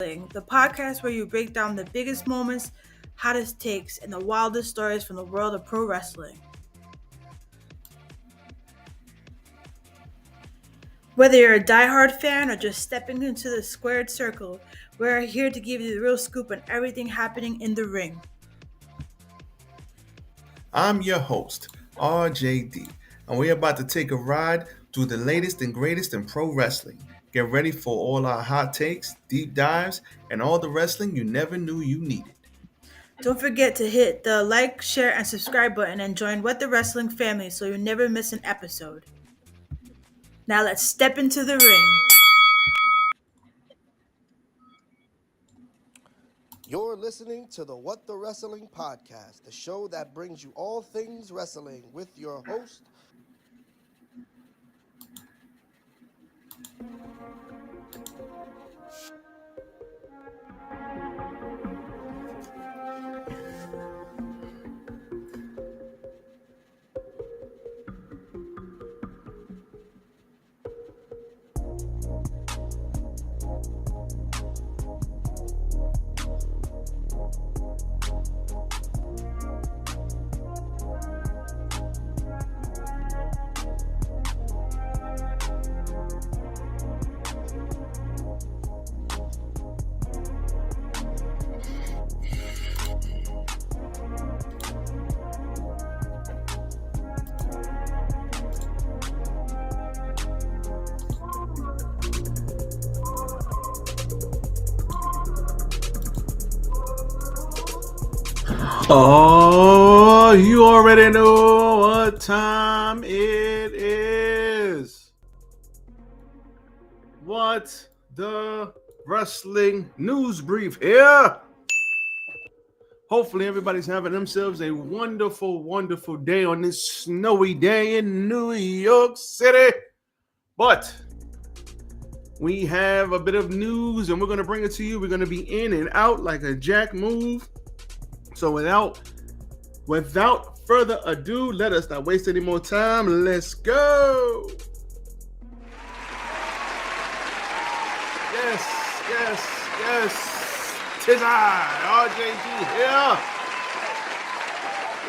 The podcast where you break down the biggest moments, hottest takes, and the wildest stories from the world of pro wrestling. Whether you're a diehard fan or just stepping into the squared circle, we're here to give you the real scoop on everything happening in the ring. I'm your host, RJD, and we're about to take a ride through the latest and greatest in pro wrestling. Get ready for all our hot takes, deep dives, and all the wrestling you never knew you needed. Don't forget to hit the like, share, and subscribe button and join What the Wrestling family so you never miss an episode. Now let's step into the ring. You're listening to the What the Wrestling podcast, the show that brings you all things wrestling with your host, Oh, you already know what time it is. What the Wrestling News Brief here. Hopefully everybody's having themselves a wonderful, wonderful day on this snowy day in New York City. But we have a bit of news and we're going to bring it to you. We're going to be in and out like a jack move. So without further ado, let us not waste any more time. Let's go. Yes. Tis I, RJD here.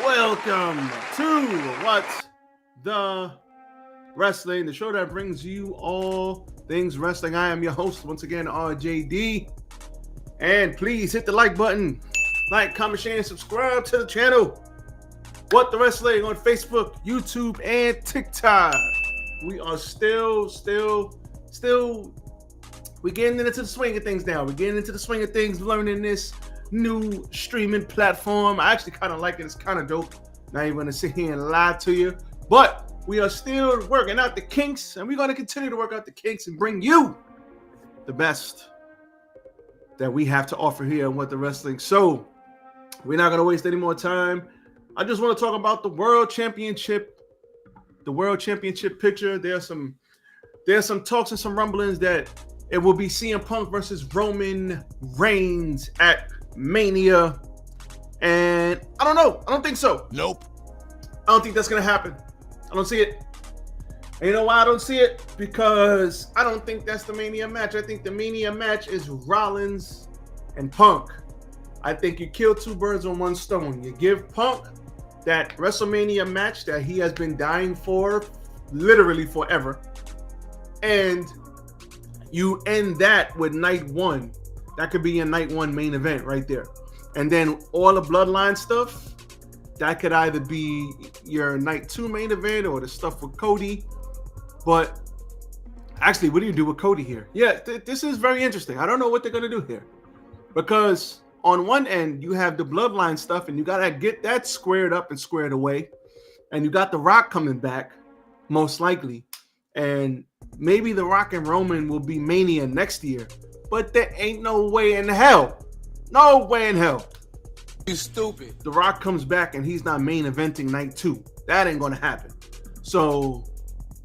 Welcome to What the Wrestling, the show that brings you all things wrestling. I am your host, once again, RJD. And please hit the like button. Like, comment, share, and subscribe to the channel. What the Wrestling on Facebook, YouTube, and TikTok. We are still we're getting into the swing of things now. We're getting into the swing of things, learning this new streaming platform. I actually kind of like it. It's kind of dope. Not even going to sit here and lie to you. But we are still working out the kinks, and we're going to continue to work out the kinks and bring you the best that we have to offer here on What the Wrestling. So, we're not going to waste any more time. I just want to talk about the World Championship picture. There's some talks and some rumblings that it will be CM Punk versus Roman Reigns at Mania. And I don't know. I don't think so. Nope. I don't think that's going to happen. I don't see it. And you know why I don't see it? Because I don't think that's the Mania match. I think the Mania match is Rollins and Punk. I think you kill two birds on one stone. You give Punk that WrestleMania match that he has been dying for literally forever. And you end that with night one. That could be your night one main event right there. And then all the bloodline stuff, that could either be your night two main event or the stuff with Cody. But actually, what do you do with Cody here? Yeah, this is very interesting. I don't know what they're going to do here. Because on one end, you have the bloodline stuff, and you got to get that squared up and squared away. And you got The Rock coming back, most likely. And maybe The Rock and Roman will be Mania next year. But there ain't no way in hell. No way in hell. You stupid. The Rock comes back, and he's not main eventing night two. That ain't going to happen. So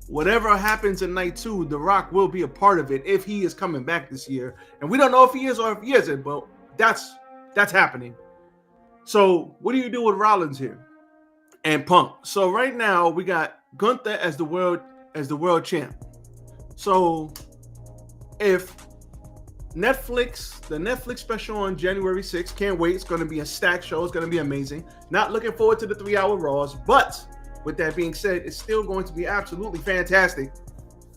whatever happens in night two, The Rock will be a part of it if he is coming back this year. And we don't know if he is or if he isn't, but that's happening. So what do you do with Rollins here and Punk? So right now we got Gunther as the world champ. So if the Netflix special on January 6th. Can't wait. It's going to be a stacked show. It's going to be amazing. Not looking forward to the 3-hour Raws, but with that being said, it's still going to be absolutely fantastic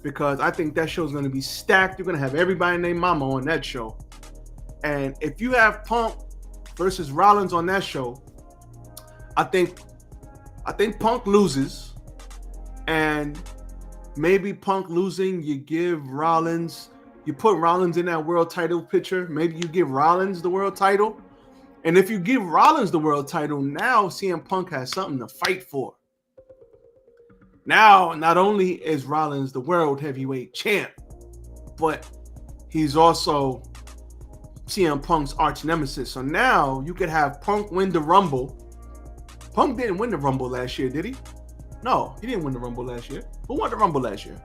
because I think that show is going to be stacked. You're going to have everybody named Mama on that show. And if you have Punk versus Rollins on that show, I think Punk loses. And maybe Punk losing, you put Rollins in that world title picture. Maybe you give Rollins the world title. And if you give Rollins the world title, now CM Punk has something to fight for. Now, not only is Rollins the world heavyweight champ, but he's also CM Punk's arch nemesis. So now you could have Punk win the Rumble. Punk didn't win the Rumble last year, did he? No, he didn't win the Rumble last year. Who won the Rumble last year?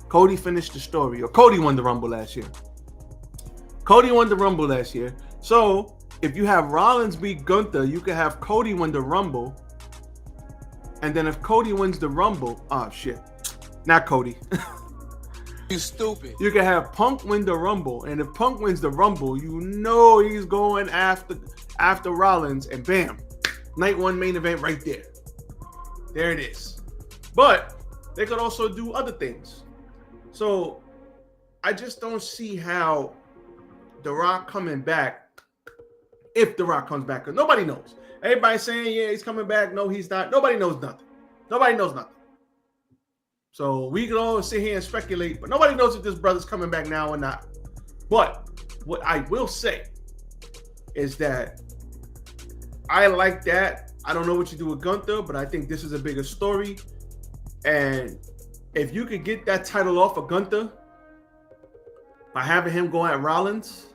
Cody finished the story, or Cody won the Rumble last year. Cody won the Rumble last year. So if you have Rollins beat Gunther, you could have Cody win the Rumble. And then if Cody wins the Rumble, oh shit, not Cody. You stupid. You can have Punk win the Rumble, and if Punk wins the Rumble, you know he's going after Rollins, and bam, night one main event right there. There it is. But they could also do other things. So I just don't see how The Rock coming back, if The Rock comes back, because nobody knows. Everybody's saying, yeah, he's coming back. No, he's not. Nobody knows nothing. Nobody knows nothing. So we can all sit here and speculate, but nobody knows if this brother's coming back now or not. But what I will say is that I like that. I don't know what you do with Gunther, but I think this is a bigger story. And if you could get that title off of Gunther by having him go at Rollins,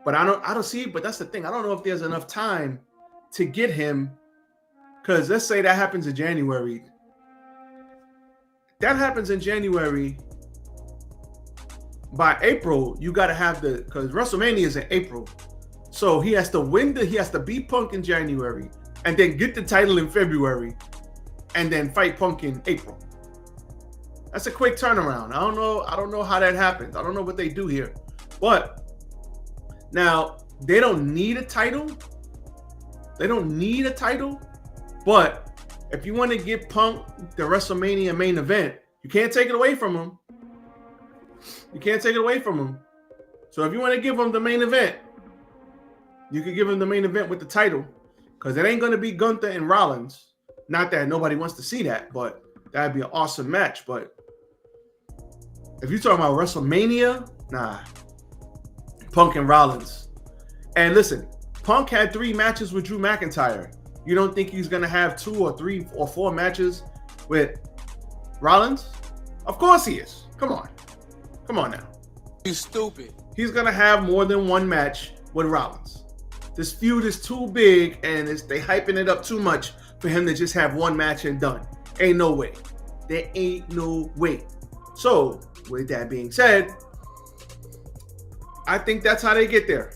but I don't see it. But that's the thing. I don't know if there's enough time to get him, because let's say that happens in January. That happens in January. By April, you got to have because WrestleMania is in April. So he has to beat Punk in January and then get the title in February and then fight Punk in April. That's a quick turnaround. I don't know how that happens. I don't know what they do here. But now they don't need a title. But if you want to give Punk the WrestleMania main event, you can't take it away from him. So if you want to give him the main event, you can give him the main event with the title, because it ain't going to be Gunther and Rollins. Not that nobody wants to see that, but that'd be an awesome match. But if you're talking about WrestleMania, nah. Punk and Rollins. And listen, Punk had 3 matches with Drew McIntyre. You don't think he's going to have 2 or 3 or 4 matches with Rollins? Of course he is. Come on now. You stupid. He's going to have more than 1 match with Rollins. This feud is too big, and they hyping it up too much for him to just have 1 match and done. Ain't no way. There ain't no way. So, with that being said, I think that's how they get there.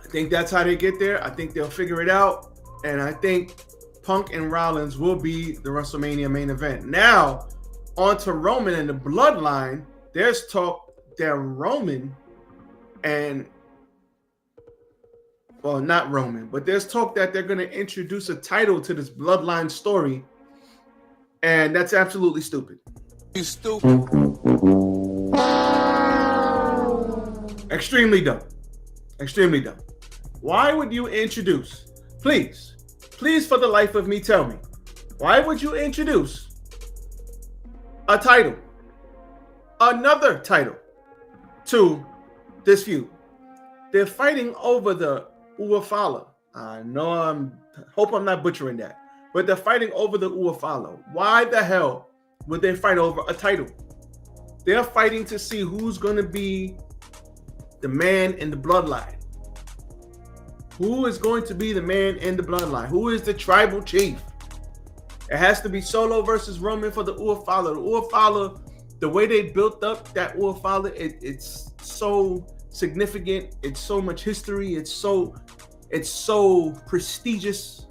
I think they'll figure it out. And I think Punk and Rollins will be the WrestleMania main event. Now, on to Roman and the Bloodline. There's talk that Roman and, well, not Roman, but there's talk that they're going to introduce a title to this Bloodline story. And that's absolutely stupid. You stupid. Extremely dumb. Why would you introduce, please, for the life of me, tell me, why would you introduce a title, another title, to this feud? They're fighting over the Uafala. I know hope I'm not butchering that, but they're fighting over the Uafala. Why the hell would they fight over a title? They're fighting to see who's going to be the man in the bloodline. Who is going to be the man in the bloodline? Who is the tribal chief? It has to be Solo versus Roman for the Uafala. The Uafala, the way they built up that Uafala, it's so significant. It's so much history. It's so prestigious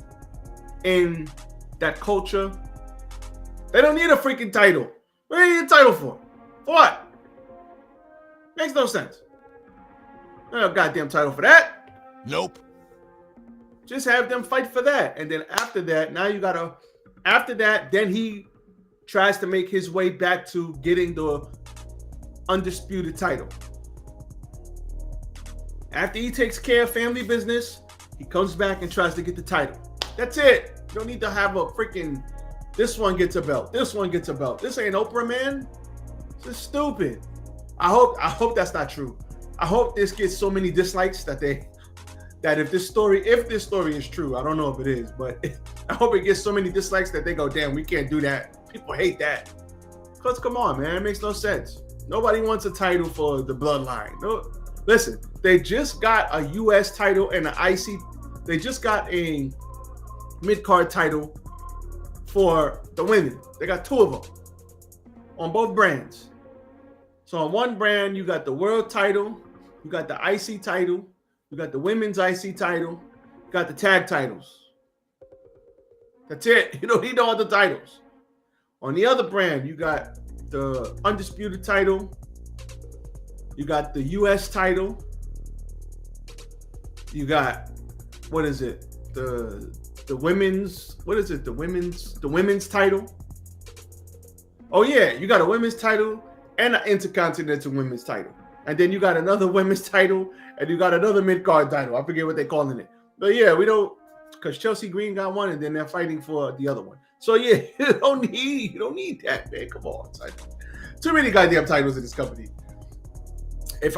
in that culture. They don't need a freaking title. What do you need a title for? For what? Makes no sense. No goddamn title for that. Nope. Just have them fight for that. And then after that, then he tries to make his way back to getting the undisputed title. After he takes care of family business, he comes back and tries to get the title. That's it. You don't need to have a freaking, this one gets a belt, this one gets a belt. This ain't Oprah, man. This is stupid. I hope that's not true. I hope this gets so many dislikes that if this story is true, I don't know if it is, but I hope it gets so many dislikes that they go, damn, we can't do that. People hate that. Because come on, man, it makes no sense. Nobody wants a title for the bloodline. No, listen, they just got a U.S. title and an IC. They just got a mid-card title for the women. They got two of them on both brands. So on one brand, you got the world title, you got the IC title, you got the women's IC title, you got the tag titles. That's it. You don't need no other titles. On the other brand, you got the undisputed title, you got the US title, you got, what is it? The women's, what is it? The women's title. Oh yeah, you got a women's title and an intercontinental women's title. And then you got another women's title and you got another mid-card title. I forget what they're calling it. But yeah, we don't, because Chelsea Green got one and then they're fighting for the other one. So yeah, you don't need that, man. Come on. Too many goddamn titles in this company. If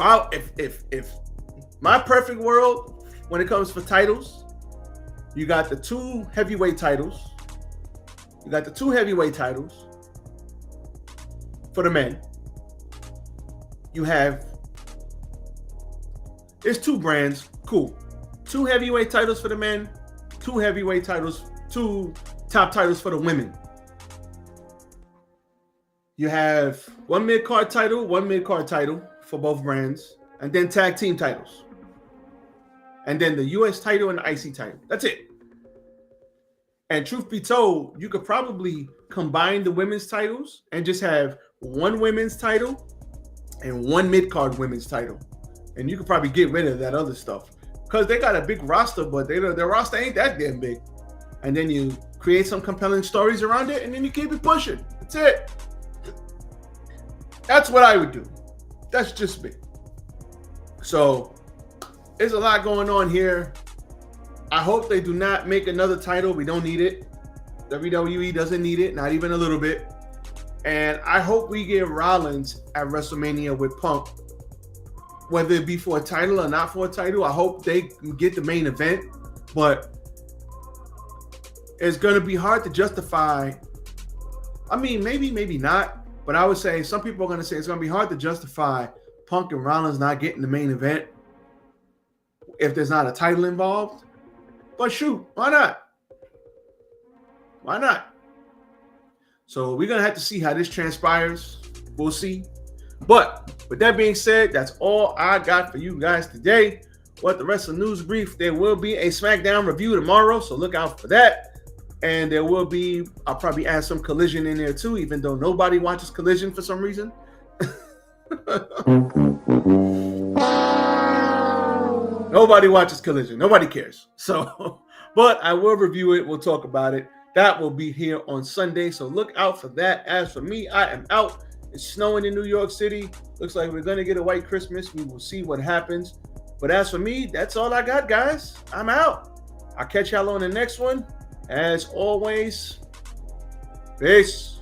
my perfect world, when it comes for titles, you got the two heavyweight titles. You got the two heavyweight titles for the men. You have, it's two brands, cool. Two heavyweight titles for the men, two heavyweight titles, two top titles for the women. You have one mid-card title for both brands, and then tag team titles. And then the US title and the IC title. That's it. And truth be told, you could probably combine the women's titles and just have one women's title and one mid-card women's title. And you could probably get rid of that other stuff. Because they got a big roster, but their roster ain't that damn big. And then you create some compelling stories around it, and then you keep it pushing. That's it. That's what I would do. That's just me. So there's a lot going on here. I hope they do not make another title. We don't need it. WWE doesn't need it, not even a little bit. And I hope we get Rollins at WrestleMania with Punk, whether it be for a title or not for a title. I hope they get the main event, but it's going to be hard to justify. I mean, maybe not. But I would say some people are going to say it's going to be hard to justify Punk and Rollins not getting the main event if there's not a title involved. But shoot, why not? Why not? So we're going to have to see how this transpires. We'll see. But with that being said, that's all I got for you guys today. What the Wrestling News Brief. There will be a SmackDown review tomorrow, so look out for that. And there will be, I'll probably add some Collision in there too, even though nobody watches Collision for some reason. Nobody watches Collision. Nobody cares. So, but I will review it. We'll talk about it. That will be here on Sunday. So look out for that. As for me, I am out. It's snowing in New York City. Looks like we're going to get a white Christmas. We will see what happens. But as for me, that's all I got, guys. I'm out. I'll catch y'all on the next one. As always, peace.